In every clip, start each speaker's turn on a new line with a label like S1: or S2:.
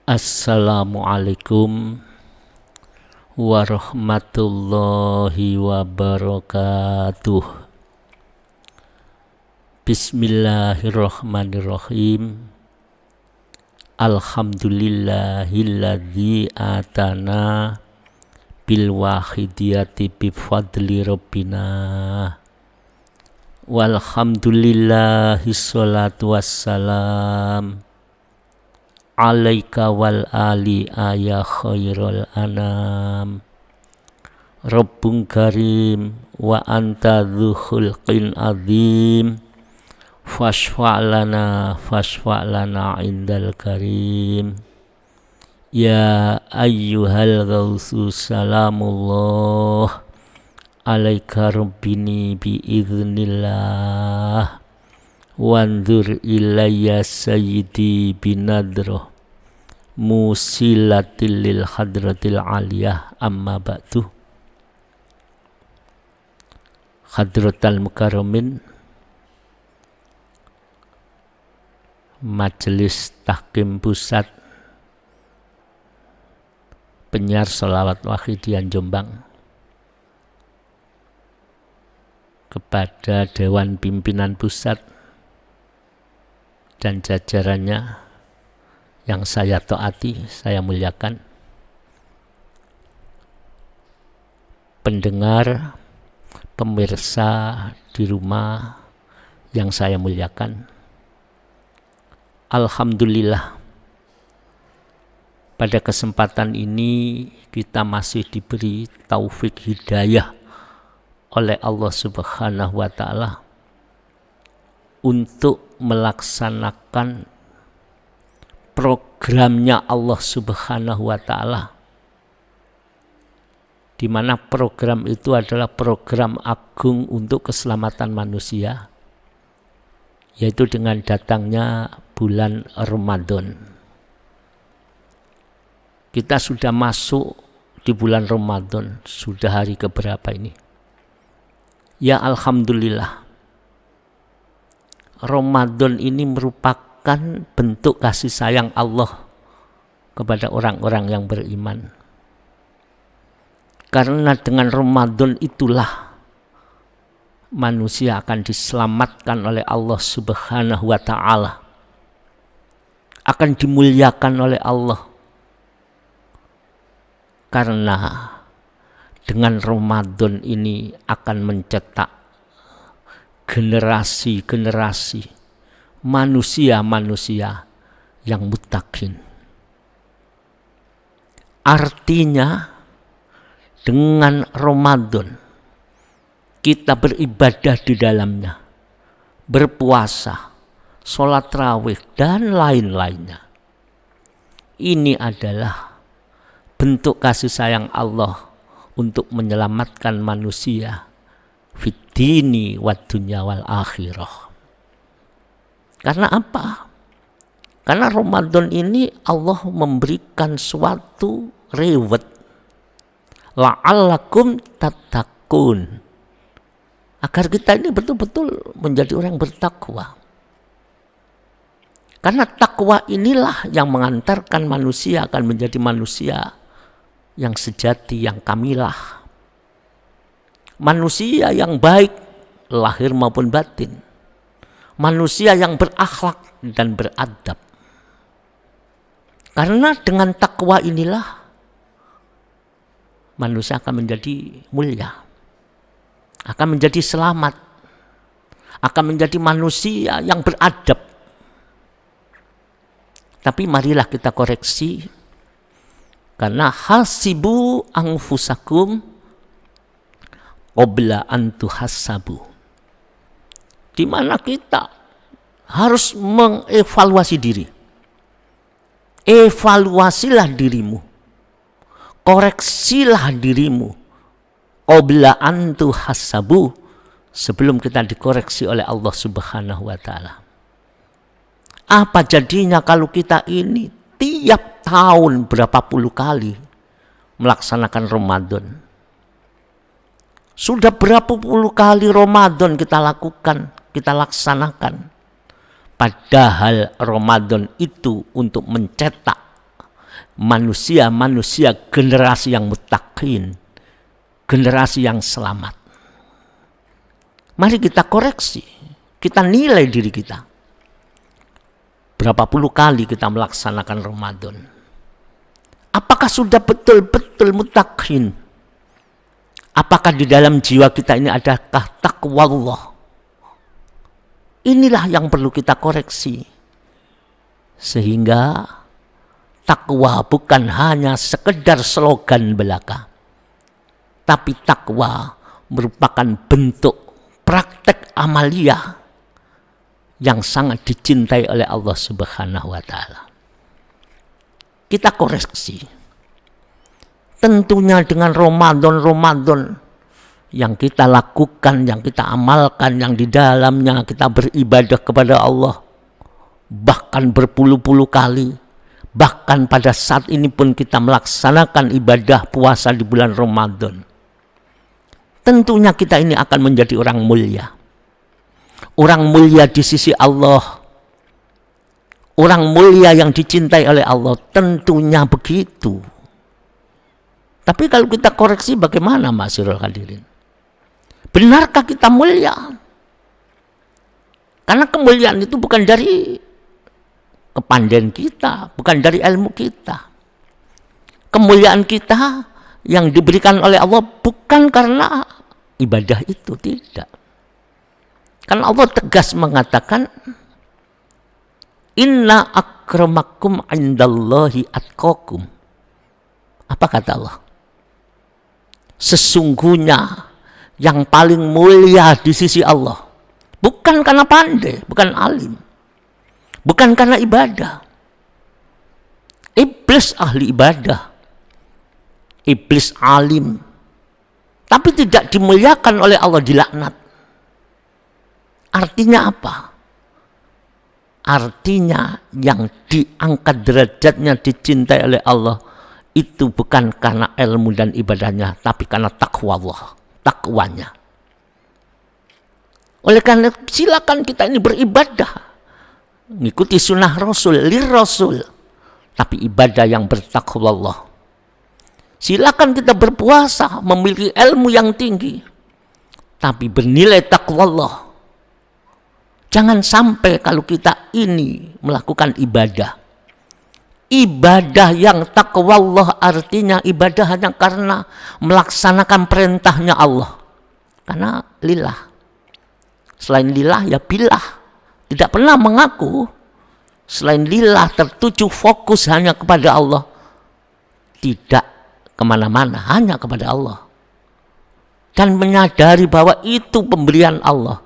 S1: Assalamualaikum warahmatullahi wabarakatuh. Bismillahirrahmanirrahim. Alhamdulillahilladzi atana bil wahidiyati bi fadli rabbina. Walhamdulillahi sholatu wassalam alaika wal ali ya khairul anam. Rabbun karim wa anta dzu khulqin azim. Fashfa'lana indal karim. Ya ayyuhal ghausu salamullah alaika rabbini bi idznillah. Wanzur ilayya sayyidi binadroh musilatil lil hadratil aliyah, amma ba'du. Hadratal mukarramin, Majelis Tahkim Pusat Penyiar Sholawat Wahidian Jombang, kepada Dewan Pimpinan Pusat dan jajarannya yang saya taati, saya muliakan, pendengar, pemirsa di rumah yang saya muliakan. Alhamdulillah, pada kesempatan ini kita masih diberi taufik hidayah oleh Allah Subhanahu wa ta'ala untuk melaksanakan programnya Allah Subhanahu wa ta'ala, di mana program itu adalah program agung untuk keselamatan manusia, yaitu dengan datangnya bulan Ramadan. Kita sudah masuk di bulan Ramadan, sudah hari keberapa ini? Ya alhamdulillah, Ramadan ini merupakan bentuk kasih sayang Allah kepada orang-orang yang beriman. Karena dengan Ramadan itulah manusia akan diselamatkan oleh Allah Subhanahu wa ta'ala, akan dimuliakan oleh Allah. Karena dengan Ramadan ini akan mencetak generasi-generasi manusia-manusia yang muttaqin. Artinya dengan Ramadan kita beribadah di dalamnya, berpuasa, sholat rawih, dan lain-lainnya. Ini adalah bentuk kasih sayang Allah untuk menyelamatkan manusia fid dini wad dunya wal akhirah. Karena apa? Karena Ramadan ini Allah memberikan suatu reward, la'allakum tattaqun, agar kita ini betul-betul menjadi orang bertakwa. Karena takwa inilah yang mengantarkan manusia akan menjadi manusia yang sejati, yang kamilah, manusia yang baik lahir maupun batin, manusia yang berakhlak dan beradab. Karena dengan takwa inilah manusia akan menjadi mulia, akan menjadi selamat, akan menjadi manusia yang beradab. Tapi marilah kita koreksi, karena hasibu anfusakum qabla an tuhassabu, di mana kita harus mengevaluasi diri. Evaluasilah dirimu, koreksilah dirimu qabla an tuhassabu, sebelum kita dikoreksi oleh Allah Subhanahu wa ta'ala. Apa jadinya kalau kita ini tiap tahun berapa puluh kali melaksanakan Ramadan? Sudah berapa puluh kali Ramadan kita lakukan, kita laksanakan. Padahal Ramadan itu untuk mencetak manusia generasi yang muttaqin, generasi yang selamat. Mari kita koreksi, kita nilai diri kita. Berapa puluh kali kita melaksanakan Ramadan? Apakah sudah betul-betul muttaqin? Apakah di dalam jiwa kita ini adakah takwa Allah? Inilah yang perlu kita koreksi. Sehingga takwa bukan hanya sekedar slogan belaka, tapi takwa merupakan bentuk praktek amalia yang sangat dicintai oleh Allah Subhanahu wa Ta'ala. Kita koreksi. Tentunya dengan Ramadan yang kita lakukan, yang kita amalkan, yang di dalamnya kita beribadah kepada Allah, bahkan berpuluh-puluh kali, bahkan pada saat ini pun kita melaksanakan ibadah puasa di bulan Ramadan. Tentunya kita ini akan menjadi orang mulia. Orang mulia di sisi Allah. Orang mulia yang dicintai oleh Allah. Tentunya begitu. Tapi kalau kita koreksi bagaimana, Ma'asyiral hadirin? Benarkah kita mulia? Karena kemuliaan itu bukan dari kepandaian kita, bukan dari ilmu kita. Kemuliaan kita yang diberikan oleh Allah bukan karena ibadah itu, tidak. Karena Allah tegas mengatakan, inna akramakum indallahi atqakum. Apa kata Allah? Sesungguhnya yang paling mulia di sisi Allah bukan karena pandai, bukan alim, bukan karena ibadah. Iblis ahli ibadah, iblis alim, tapi tidak dimuliakan oleh Allah, dilaknat. Artinya apa? Artinya yang diangkat derajatnya, dicintai oleh Allah, itu bukan karena ilmu dan ibadahnya, tapi karena takwa Allah, takwanya. Oleh karena silakan kita ini beribadah, mengikuti sunnah Rasul, Rasul, tapi ibadah yang bertakwa Allah. Silakan kita berpuasa, memiliki ilmu yang tinggi, tapi bernilai takwa Allah. Jangan sampai kalau kita ini melakukan ibadah yang takwa Allah, artinya ibadah hanya karena melaksanakan perintahnya Allah. Karena lillah. Selain lillah ya billah. Tidak pernah mengaku. Selain lillah, tertuju fokus hanya kepada Allah. Tidak kemana-mana, hanya kepada Allah. Dan menyadari bahwa itu pemberian Allah.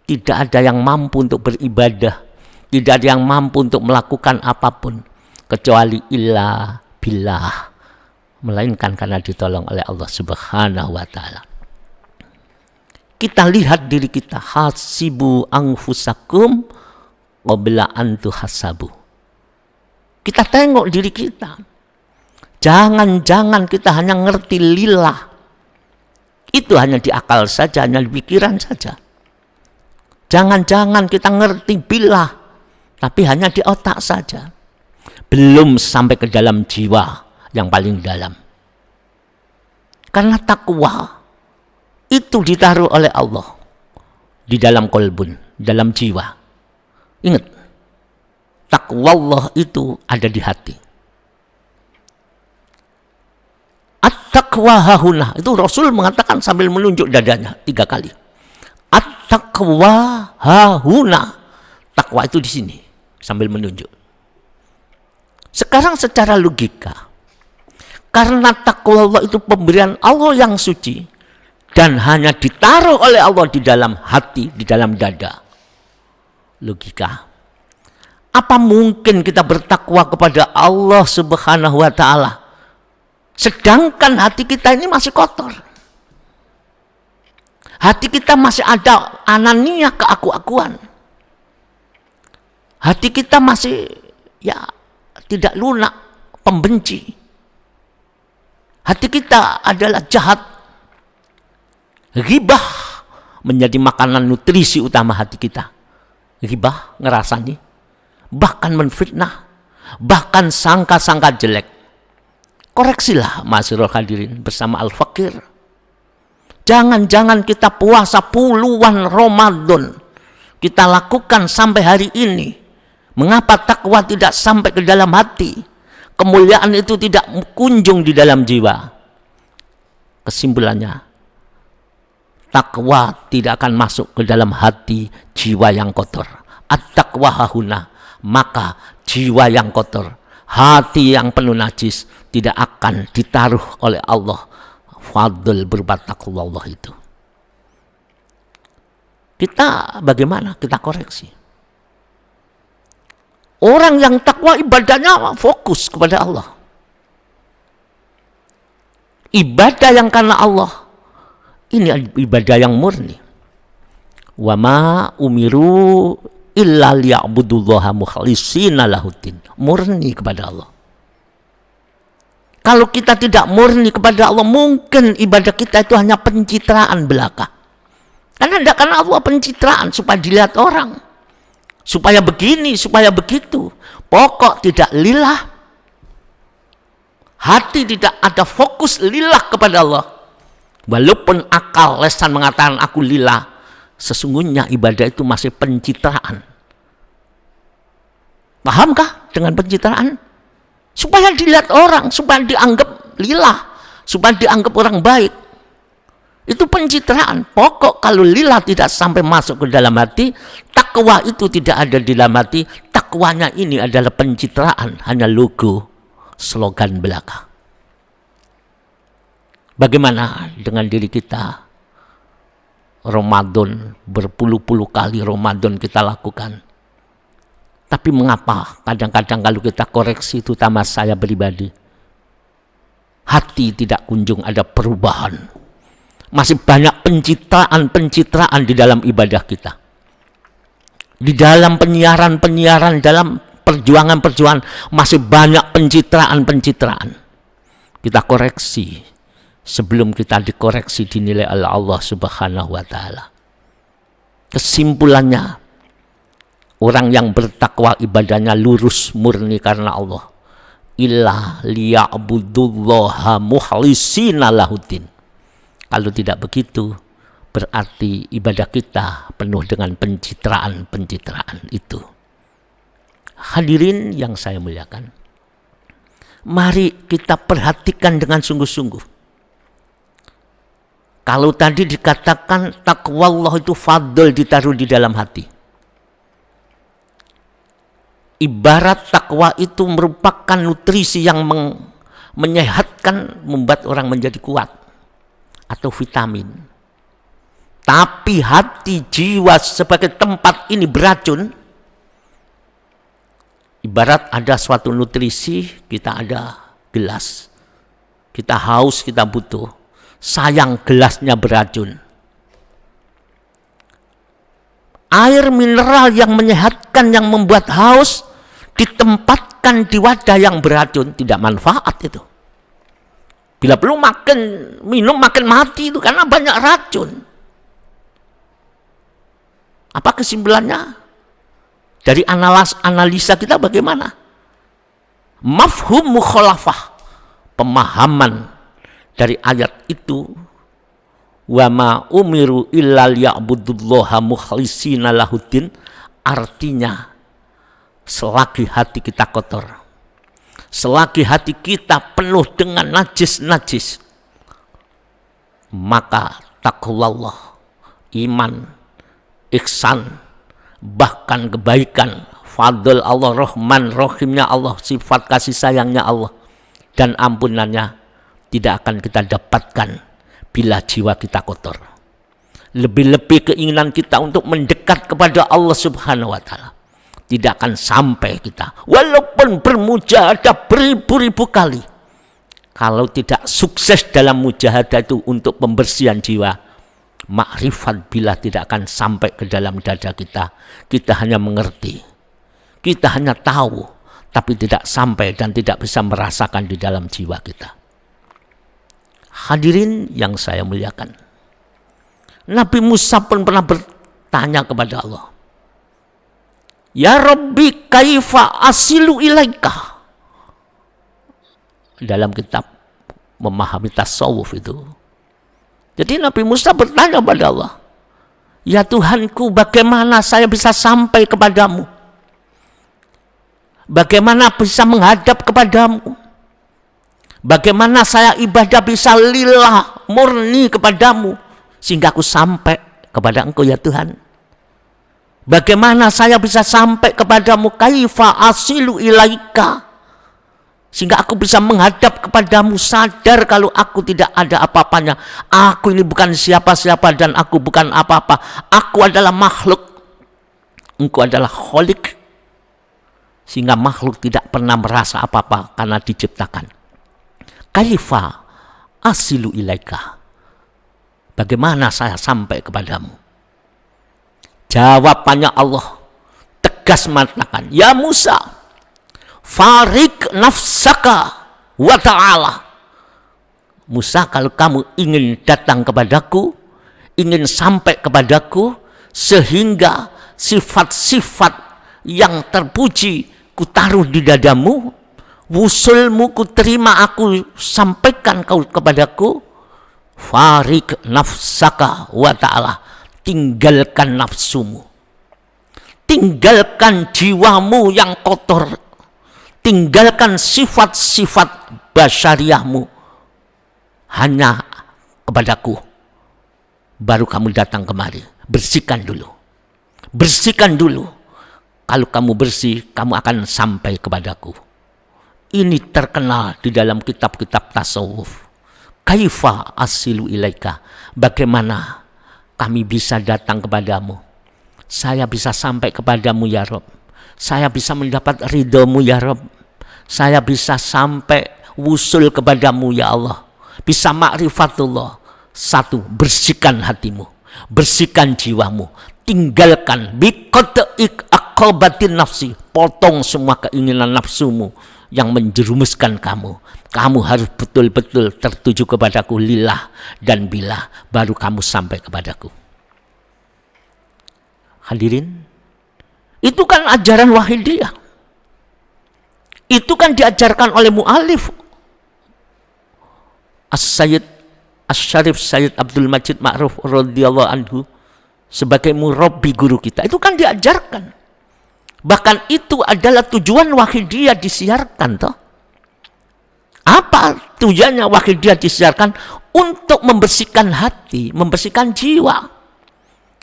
S1: Tidak ada yang mampu untuk beribadah, tidak ada yang mampu untuk melakukan apapun kecuali illa billah, melainkan karena ditolong oleh Allah Subhanahu wa Ta'ala. Kita lihat diri kita, hasibu anfusakum qabla an tuhasabu. Kita tengok diri kita. Jangan-jangan kita hanya ngerti lillah. Itu hanya di akal saja, hanya di pikiran saja. Jangan-jangan kita ngerti billah, tapi hanya di otak saja. Belum sampai ke dalam jiwa yang paling dalam. Karena takwa itu ditaruh oleh Allah di dalam kolbun, dalam jiwa. Ingat, takwa Allah itu ada di hati. At-taqwa hahuna, itu Rasul mengatakan sambil menunjuk dadanya 3 kali. At-taqwa hahuna, takwa itu di sini sambil menunjuk. Sekarang secara logika, karena takwa Allah itu pemberian Allah yang suci dan hanya ditaruh oleh Allah di dalam hati, di dalam dada. Logika, apa mungkin kita bertakwa kepada Allah Subhanahu wa Ta'ala sedangkan hati kita ini masih kotor? Hati kita masih ada anania, keaku-akuan. Hati kita masih tidak lunak, pembenci. Hati kita adalah jahat. Ghibah menjadi makanan nutrisi utama hati kita. Ghibah, ngerasani, bahkan menfitnah, bahkan sangka-sangka jelek. Koreksilah ma'asyiral hadirin bersama Al-Fakir. Jangan-jangan kita puasa puluhan Ramadan kita lakukan sampai hari ini. Mengapa takwa tidak sampai ke dalam hati? Kemuliaan itu tidak kunjung di dalam jiwa. Kesimpulannya, takwa tidak akan masuk ke dalam hati jiwa yang kotor. At-taqwa hahuna, maka jiwa yang kotor, hati yang penuh najis tidak akan ditaruh oleh Allah fadl berupa takwa Allah itu. Kita bagaimana? Kita koreksi. Orang yang takwa ibadahnya fokus kepada Allah. Ibadah yang karena Allah, ini ibadah yang murni. Wa ma umiru illa liya'budullaha mukhlishina lahuddin. Murni kepada Allah. Kalau kita tidak murni kepada Allah, mungkin ibadah kita itu hanya pencitraan belaka. Karena Allah pencitraan supaya dilihat orang. Supaya begini, supaya begitu. Pokok tidak lillah. Hati tidak ada fokus lillah kepada Allah. Walaupun akal lesan mengatakan aku lillah, sesungguhnya ibadah itu masih pencitraan. Pahamkah dengan pencitraan? Supaya dilihat orang, supaya dianggap lillah, supaya dianggap orang baik. Itu pencitraan. Pokok kalau lillah tidak sampai masuk ke dalam hati, takwa itu tidak ada di dalam hati. Takwanya ini adalah pencitraan, hanya logo, slogan belaka. Bagaimana dengan diri kita? Ramadan, berpuluh-puluh kali Ramadan kita lakukan. Tapi mengapa kadang-kadang kalau kita koreksi, terutama saya pribadi, hati tidak kunjung ada perubahan. Masih banyak pencitraan-pencitraan di dalam ibadah kita. Di dalam penyiaran-penyiaran, dalam perjuangan-perjuangan, masih banyak pencitraan-pencitraan. Kita koreksi sebelum kita dikoreksi dinilai oleh Allah Subhanahu wa Ta'ala. Kesimpulannya, orang yang bertakwa ibadahnya lurus murni karena Allah. Illa liya'budullaha mukhlishina lahuddin. Kalau tidak begitu, berarti ibadah kita penuh dengan pencitraan-pencitraan itu. Hadirin yang saya muliakan, mari kita perhatikan dengan sungguh-sungguh. Kalau tadi dikatakan takwa Allah itu fadl ditaruh di dalam hati. Ibarat takwa itu merupakan nutrisi yang menyehatkan, membuat orang menjadi kuat. Atau vitamin. Tapi hati jiwa sebagai tempat ini beracun. Ibarat ada suatu nutrisi, kita ada gelas. Kita haus, kita butuh. Sayang gelasnya beracun. Air mineral yang menyehatkan, yang membuat haus, ditempatkan di wadah yang beracun, tidak manfaat itu. Bila perlu makan, minum makin mati itu karena banyak racun. Apa kesimpulannya? Dari analisa kita bagaimana? Mafhum mukhalafah, pemahaman dari ayat itu, wa ma umiru illa liya'budullaha mukhlishina lahuddin, artinya selagi hati kita kotor, selagi hati kita penuh dengan najis-najis, maka taqwallah, iman, ihsan, bahkan kebaikan, fadl Allah, Rahman, Rahimnya Allah, sifat kasih sayangnya Allah, dan ampunannya tidak akan kita dapatkan bila jiwa kita kotor. Lebih-lebih keinginan kita untuk mendekat kepada Allah Subhanahu wa Ta'ala tidak akan sampai kita, walaupun bermujahadah beribu-ribu kali, kalau tidak sukses dalam mujahadah itu untuk pembersihan jiwa, makrifat bila tidak akan sampai ke dalam dada kita. Kita hanya mengerti, kita hanya tahu, tapi tidak sampai dan tidak bisa merasakan di dalam jiwa kita. Hadirin yang saya muliakan, Nabi Musa pun pernah bertanya kepada Allah, ya Rabbi kaifa asilu ilaika. dalam kitab memahami tasawuf itu. Jadi Nabi Musa bertanya pada Allah, ya Tuhanku, bagaimana saya bisa sampai kepadamu? Bagaimana bisa menghadap kepadamu? Bagaimana saya ibadah bisa lillah, murni kepadamu, sehingga aku sampai kepada Engkau ya Tuhan? Bagaimana saya bisa sampai kepadamu? Kaifa asilu ilaika, sehingga aku bisa menghadap kepadamu, sadar kalau aku tidak ada apa-apanya. Aku ini bukan siapa-siapa dan aku bukan apa-apa. Aku adalah makhluk. Engkau adalah Khalik. Sehingga makhluk tidak pernah merasa apa-apa karena diciptakan. Kaifa asilu ilaika, bagaimana saya sampai kepadamu? Jawabannya Allah tegas mengatakan, ya Musa, farik nafsaka wa ta'ala. Musa, kalau kamu ingin datang kepadaku, ingin sampai kepadaku, sehingga sifat-sifat yang terpuji kutaruh di dadamu, wusulmu kuterima, aku sampaikan kau kepadaku, farik nafsaka wa ta'ala, tinggalkan nafsumu, tinggalkan jiwamu yang kotor, tinggalkan sifat-sifat basyariahmu, hanya kepadaku baru kamu datang kemari. Bersihkan dulu, bersihkan dulu. Kalau kamu bersih, kamu akan sampai kepadaku. Ini terkenal di dalam kitab-kitab tasawuf. Kaifa asilu ilaika, bagaimana kami bisa datang kepadamu? Saya bisa sampai kepadamu ya Rob. Saya bisa mendapat ridhomu ya Rob. Saya bisa sampai wusul kepadamu ya Allah. Bisa ma'rifatullah. Satu, bersihkan hatimu, bersihkan jiwamu, tinggalkan biqat'ik aqabatin nafsi, potong semua keinginan nafsumu yang menjerumuskan kamu. Kamu harus betul-betul tertuju kepadaku lillah dan billah, baru kamu sampai kepadaku. Hadirin, itu kan ajaran wahidiyah. Itu kan diajarkan oleh mu'alif As-Sayyid Asy-Syarif Sayyid Abdul Majid Ma'ruf radhiyallahu anhu sebagai murabbi guru kita. Itu kan diajarkan. Bahkan itu adalah tujuan wahidiyah disiarkan toh. Apa tujuannya wahidiyah disiarkan? Untuk membersihkan hati, membersihkan jiwa.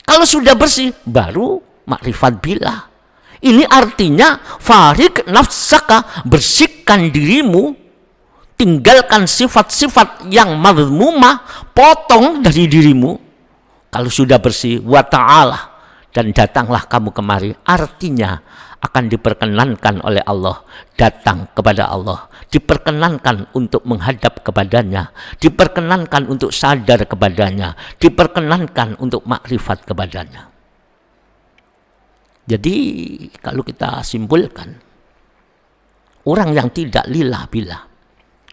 S1: Kalau sudah bersih, baru makrifat billah. Ini artinya farik nafsaka, bersihkan dirimu, tinggalkan sifat-sifat yang mazmumah, potong dari dirimu. Kalau sudah bersih, wa ta'ala, dan datanglah kamu kemari. Artinya akan diperkenankan oleh Allah datang kepada Allah, diperkenankan untuk menghadap kepadanya, diperkenankan untuk sadar kepadanya, diperkenankan untuk makrifat kepadanya. Jadi kalau kita simpulkan, orang yang tidak lillah billah,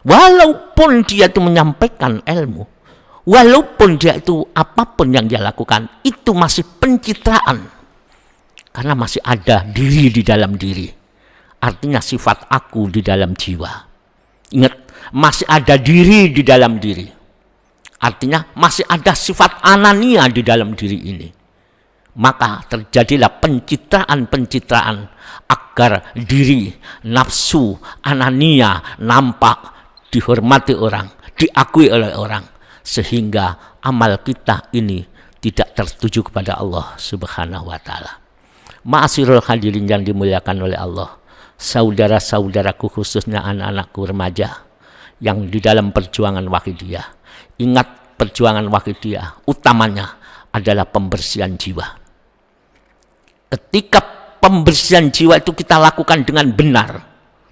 S1: walaupun dia itu menyampaikan ilmu, walaupun dia itu apapun yang dia lakukan, itu masih pencitraan. Karena masih ada diri di dalam diri. Artinya sifat aku di dalam jiwa. Ingat, masih ada diri di dalam diri. Artinya masih ada sifat anania di dalam diri ini. Maka terjadilah pencitraan-pencitraan agar diri, nafsu, anania nampak, dihormati orang, diakui oleh orang, sehingga amal kita ini tidak tertuju kepada Allah Subhanahu wa ta'ala. Ma'asirul hadirin yang dimuliakan oleh Allah, saudara-saudaraku, khususnya anak-anakku remaja yang di dalam perjuangan wahidiyah. Ingat, perjuangan wahidiyah utamanya adalah pembersihan jiwa. Ketika pembersihan jiwa itu kita lakukan dengan benar,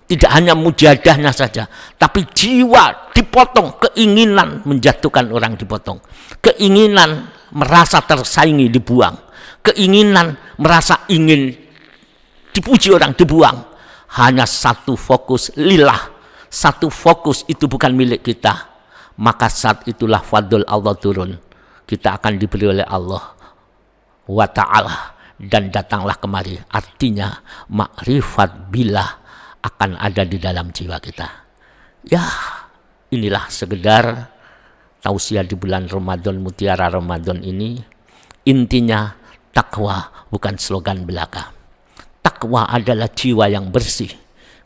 S1: tidak hanya mujadahnya saja, tapi jiwa dipotong, keinginan menjatuhkan orang dipotong, keinginan merasa tersaingi dibuang, keinginan merasa ingin dipuji orang dibuang. Hanya satu fokus lillah, satu fokus itu bukan milik kita. Maka saat itulah fadl Allah turun, kita akan diberi oleh Allah wa ta'ala, dan datanglah kemari. Artinya makrifat billah akan ada di dalam jiwa kita. Ya, inilah sekedar tausiah di bulan Ramadan, mutiara Ramadan ini. Intinya takwa bukan slogan belaka. Takwa adalah jiwa yang bersih.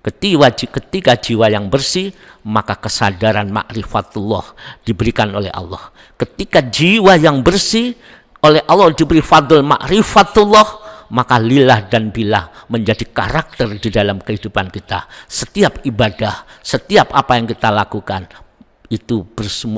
S1: Ketika jiwa yang bersih, maka kesadaran ma'rifatullah diberikan oleh Allah. Ketika jiwa yang bersih oleh Allah diberi fadl ma'rifatullah, maka lillah dan billah menjadi karakter di dalam kehidupan kita. Setiap ibadah, setiap apa yang kita lakukan, itu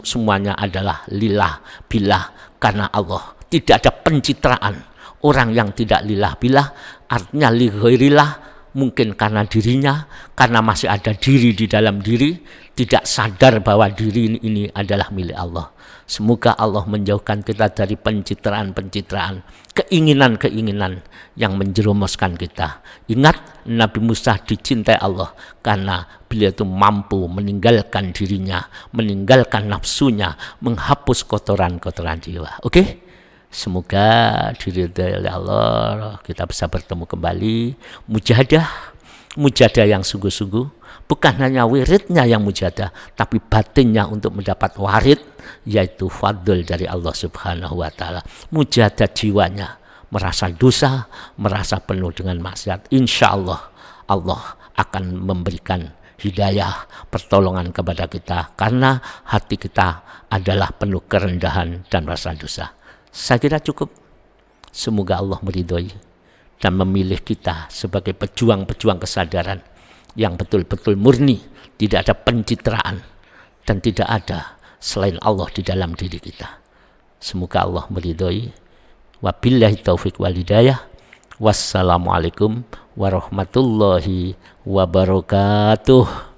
S1: semuanya adalah lillah billah karena Allah. Tidak ada pencitraan. Orang yang tidak lillah billah artinya li ghairillah, mungkin karena dirinya, karena masih ada diri di dalam diri, tidak sadar bahwa diri ini adalah milik Allah. Semoga Allah menjauhkan kita dari pencitraan-pencitraan, keinginan-keinginan yang menjerumuskan kita. Ingat, Nabi Musa dicintai Allah karena beliau itu mampu meninggalkan dirinya, meninggalkan nafsunya, menghapus kotoran-kotoran jiwa. Oke? Semoga diridhai oleh Allah kita bisa bertemu kembali. Mujahadah yang sungguh-sungguh, bukan hanya wiridnya yang mujahadah, tapi batinnya untuk mendapat warid, yaitu fadl dari Allah Subhanahu wa Ta'ala. Mujahadah jiwanya, merasa dosa, merasa penuh dengan maksiat. Insya Allah, Allah akan memberikan hidayah, pertolongan kepada kita, karena hati kita adalah penuh kerendahan dan rasa dosa. Saya kira cukup. Semoga Allah meridhoi dan memilih kita sebagai pejuang-pejuang kesadaran yang betul-betul murni, tidak ada pencitraan dan tidak ada selain Allah di dalam diri kita. Semoga Allah meridhoi. Wabillahi taufiq wal hidayah. Wassalamualaikum warahmatullahi wabarakatuh.